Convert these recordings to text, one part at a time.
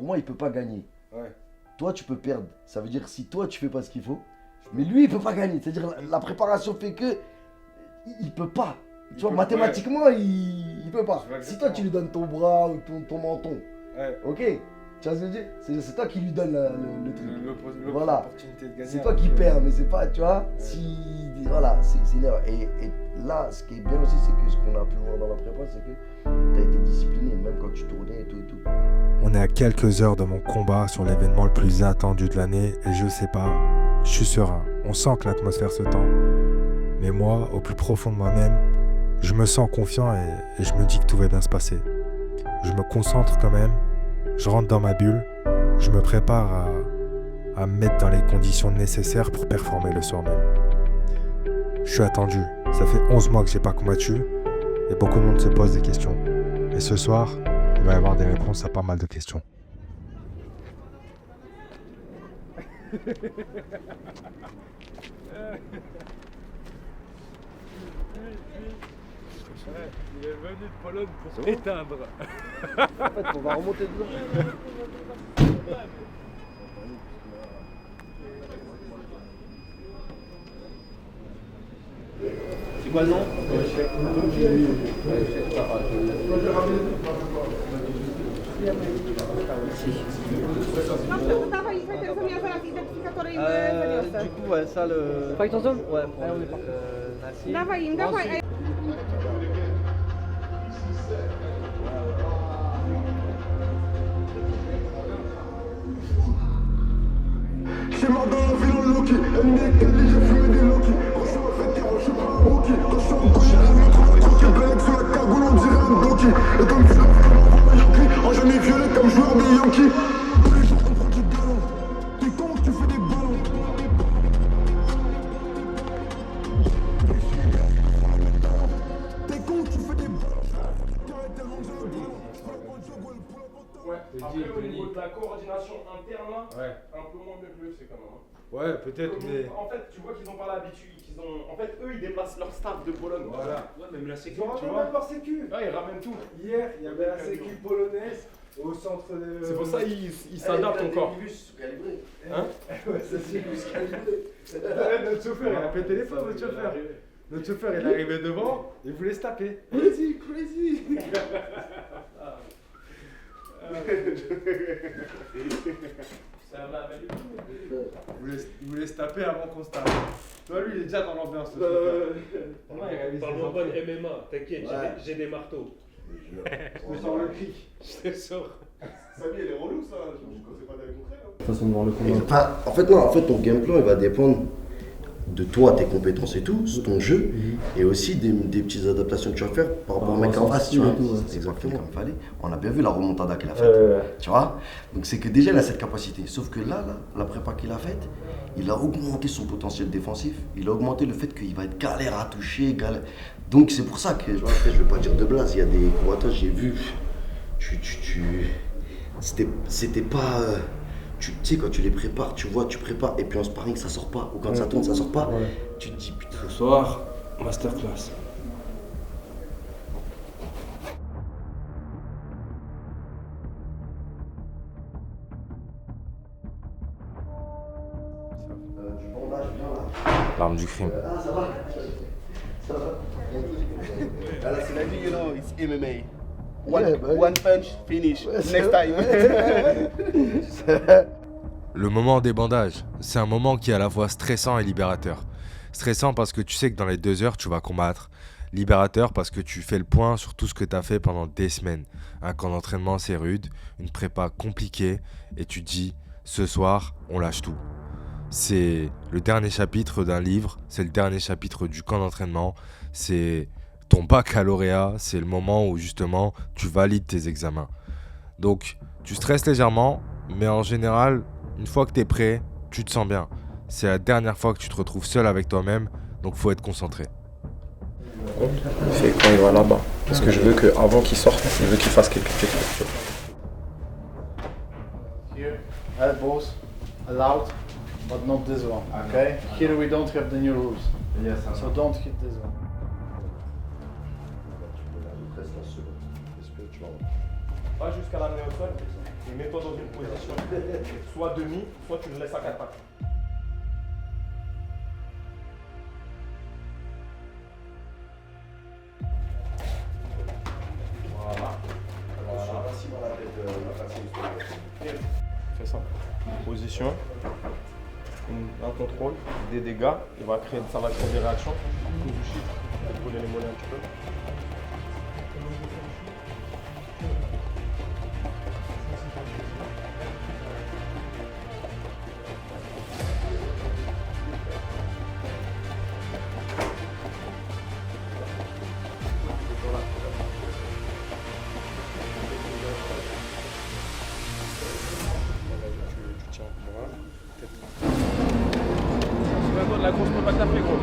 moi, il peut pas gagner. Ouais. Toi, tu peux perdre. Ça veut dire si toi, tu fais pas ce qu'il faut, mais lui, il peut pas gagner. C'est-à-dire la préparation fait que il peut pas. Tu vois, mathématiquement, il peut pas. Si toi, tu lui donnes ton bras ou ton menton, ok, tu vois ce que je veux dire? C'est toi qui lui donne le truc. Voilà. L'opportunité de gagner. C'est toi qui perds, mais c'est pas, tu vois, si. Voilà, c'est une erreur. Et là, ce qui est bien aussi, c'est que ce qu'on a pu voir dans la prépa, c'est que tu as été discipliné, même quand tu tournais et tout et tout. On est à quelques heures de mon combat sur l'événement le plus attendu de l'année et je sais pas, je suis serein. On sent que l'atmosphère se tend. Mais moi, au plus profond de moi-même, je me sens confiant et je me dis que tout va bien se passer. Je me concentre quand même, je rentre dans ma bulle, je me prépare à me mettre dans les conditions nécessaires pour performer le soir même. Je suis attendu, ça fait 11 mois que j'ai pas combattu et beaucoup de monde se pose des questions. Et ce soir, il va y avoir des réponses à pas mal de questions. Il est venu de Pologne pour s'éteindre. En fait, on va remonter dedans. C'est quoi le nom? Dawaj i teraz ja zaraz identyfikatory im zaniosę. Du coup, ouais, ça le. Fight zone? Ouais, pour Nassi. Dawaj im, dawaj. J'suis mort dans la ville en Loki, NBA Cali, j'ai fumé des Loki. Quand j'suis en fait, je suis pas un rookie. Quand j'suis en couille, j'arrive à trouver un croquet. Blague sur la cagoule, on dirait un doki. Et comme tu l'as fait, on voit un Yankee. En jaune violet comme joueur des Yankees. Tous les jours, on prend du ballon. T'es con, tu fais des ballons. T'es con, tu fais des ballons. T'arrêtes tellement que j'ai le ballon. Ouais, après au niveau de la coordination interne, un peu moins bien que l'UFC quand même. Ouais, peut-être, mais. En fait, tu vois qu'ils ont pas l'habitude, en fait, eux, ils déplacent leur staff de Pologne. Voilà. Ouais, même la sécu, Ils ramènent même leur sécu. Ouais, ils ramènent tout. Hier, il y avait la sécu polonaise au centre de. C'est pour ça qu'ils s'adaptent encore. Hein? Ouais, ça c'est notre chauffeur, il a pété les phones, notre chauffeur. Notre chauffeur, il est arrivé devant, il voulait se taper. Crazy, crazy. Il voulait se taper avant qu'on se tape. Toi, lui, il est déjà dans l'ambiance. Parle-moi pas de MMA, t'inquiète, j'ai des marteaux. Je te sors le cric. Je te sors. Samy, elle est relou ça, je conseille pas d'aller concret. Façon de voir le combat. En fait, ton game plan, il va dépendre de toi, tes compétences et tout, ton jeu, et aussi des petites adaptations que tu vas faire par rapport au mec en face, tu vois. Exactement, comme il fallait. On a bien vu la remontada qu'il a faite, tu vois. Donc c'est que déjà il a cette capacité. Sauf que là, la prépa qu'il a faite, il a augmenté son potentiel défensif. Il a augmenté le fait qu'il va être galère à toucher, galère. Donc c'est pour ça que, tu vois, après je vais pas dire de blase, il y a des combattants, j'ai vu, c'était pas... Tu sais, quand tu les prépares, tu vois, tu prépares, et puis en sparring ça sort pas, ou quand ça tourne ça sort pas, tu te dis putain. Ce soir, masterclass. Du bandage, bien là. L'arme du crime. Ah, ça va. Ça va. Ah, là, c'est la vie, you know, it's MMA. One punch, finish. Next time. Le moment des bandages, c'est un moment qui est à la fois stressant et libérateur. Stressant parce que tu sais que dans les 2 heures, tu vas combattre. Libérateur parce que tu fais le point sur tout ce que tu as fait pendant des semaines. Un camp d'entraînement, c'est rude, une prépa compliquée, et tu te dis, ce soir, on lâche tout. C'est le dernier chapitre d'un livre, c'est le dernier chapitre du camp d'entraînement, c'est ton baccalauréat, c'est le moment où justement tu valides tes examens. Donc, tu stresses légèrement, mais en général, une fois que tu es prêt, tu te sens bien. C'est la dernière fois que tu te retrouves seul avec toi-même, donc faut être concentré. C'est quand il va là-bas. Parce que je veux qu'avant qu'il sorte, je veux qu'il fasse quelque chose. Here, elbows allowed, but not this one. Okay? Here we don't have the new rules. Yes, So don't hit this one. Pas jusqu'à l'amener au sol. Et mets-toi dans une position soit demi, soit tu le laisses à 4 pattes. Fais ça. Position. Un contrôle, des dégâts. Ça va créer des réactions. Brûler les mollets un petit peu. Souviens-toi de la grosse prépa que t'as fait, gros.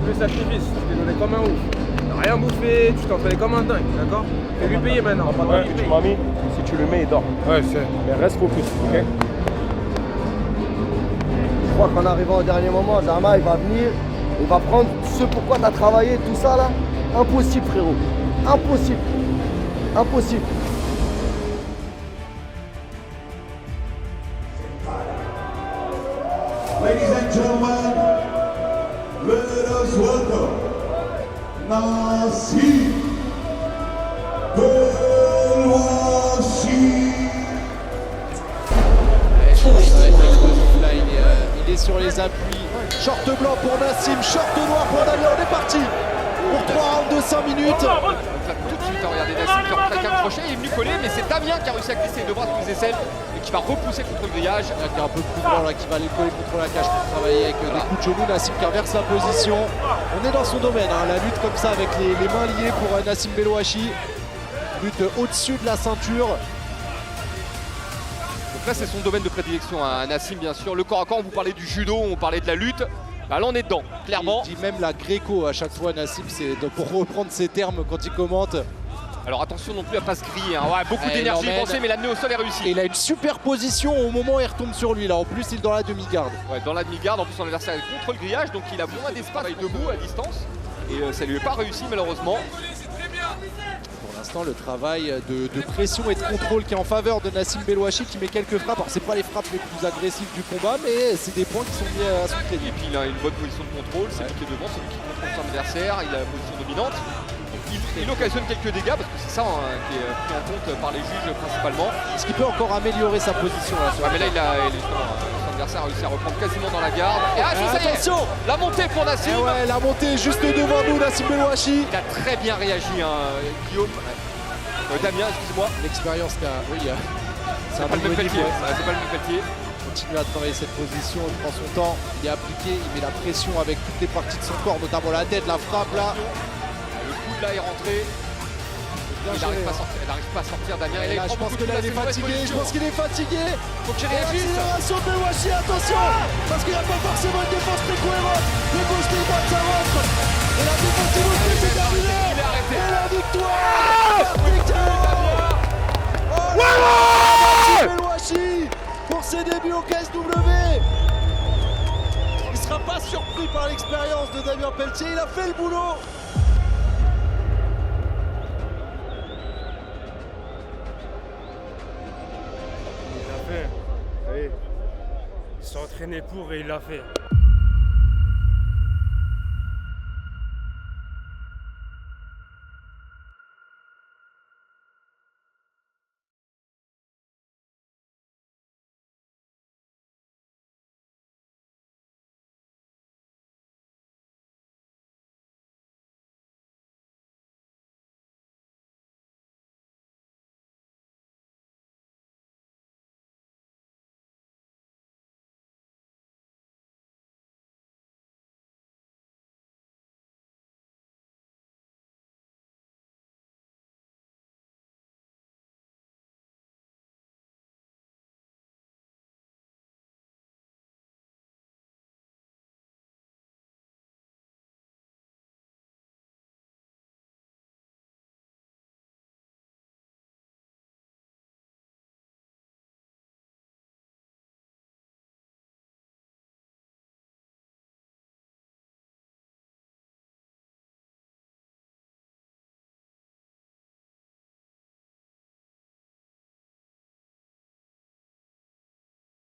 Fais sacrifice, tu t'es donné comme un ouf. T'as rien bouffé, tu t'es entraîné comme un dingue, d'accord? Fais lui payer maintenant. Ouais, tu m'as mis, si tu le mets, il dort. Ouais, c'est. Mais reste focus, ok? Je crois qu'en arrivant au dernier moment, Zama il va venir, il va prendre ce pourquoi tu as travaillé, tout ça là. Impossible frérot. Impossible. Impossible. Ladies and gentlemen, let us welcome Nassim Belwachi. Là, il est sur les appuis. Short blanc pour Nassim, short noir pour Damien. On est parti pour 3 rounds de 5 minutes. Tout de suite, regardez Nassim qui retraque un crochet, il est venu coller, mais c'est Damien qui a réussi à glisser les deux bras sous les aisselles et qui va repousser contre le grillage. Là, qui est un peu plus grand, là, qui va aller coller contre la cage pour travailler avec des coups de genou. Nassim qui inverse la position. On est dans son domaine, hein, la lutte comme ça avec les mains liées pour Nassim Belwachi. Lutte au-dessus de la ceinture. Donc là, c'est son domaine de prédilection, hein, Nassim, bien sûr. Le corps à corps, on vous parlait du judo, on parlait de la lutte. Bah là, on est dedans, clairement. Il dit même la gréco à chaque fois, Nassim, c'est pour reprendre ses termes quand il commente. Alors attention non plus à pas se griller, hein. Ouais, beaucoup d'énergie dépensée, mais l'amener au sol est réussi. Et il a une super position au moment où il retombe sur lui. Là, en plus, il est dans la demi-garde. Ouais, dans la demi-garde, en plus son adversaire est contre le grillage, donc il a moins d'espace debout à distance. Et ça lui est pas réussi malheureusement. Pour l'instant, le travail de pression et de contrôle qui est en faveur de Nassim Belwachi qui met quelques frappes. Alors, c'est pas les frappes les plus agressives du combat, mais c'est des points qui sont mis à son crédit. Et puis il a une bonne position de contrôle, c'est lui qui est devant, c'est lui qui contrôle son adversaire, il a la position dominante. Il occasionne quelques dégâts parce que c'est ça hein, qui est pris en compte par les juges principalement. Est-ce qu'il peut encore améliorer sa position là mais là son adversaire a réussi à reprendre quasiment dans la garde. Et ça y est, attention, la montée pour Nassim. Ouais, la montée juste devant nous, Nassim Belwachi. Il a très bien réagi, hein, Guillaume. Damien, excusez-moi. L'expérience qu'a. Oui, c'est pas le même Pelletier. C'est pas le même Pelletier. Il continue à travailler cette position, il prend son temps, il est appliqué, il met la pression avec toutes les parties de son corps, notamment la tête, la frappe là. Le coup de là est rentré. Il n'arrive pas à sortir, Damien. Et là, je pense que là il est fatigué, je pense qu'il est fatigué. Faut qu'il réagisse. Accélération de Belwachi, attention, parce qu'il n'y a pas forcément une défense très cohérente. Le gauche des droite, ça rentre. Et la défense du gauche, c'est terminé. Et la victoire. Belwachi pour ses débuts au KSW. Il ne sera pas surpris par l'expérience de Damien Pelletier, il a fait le boulot. Il l'a fait. Il s'est entraîné pour et il l'a fait.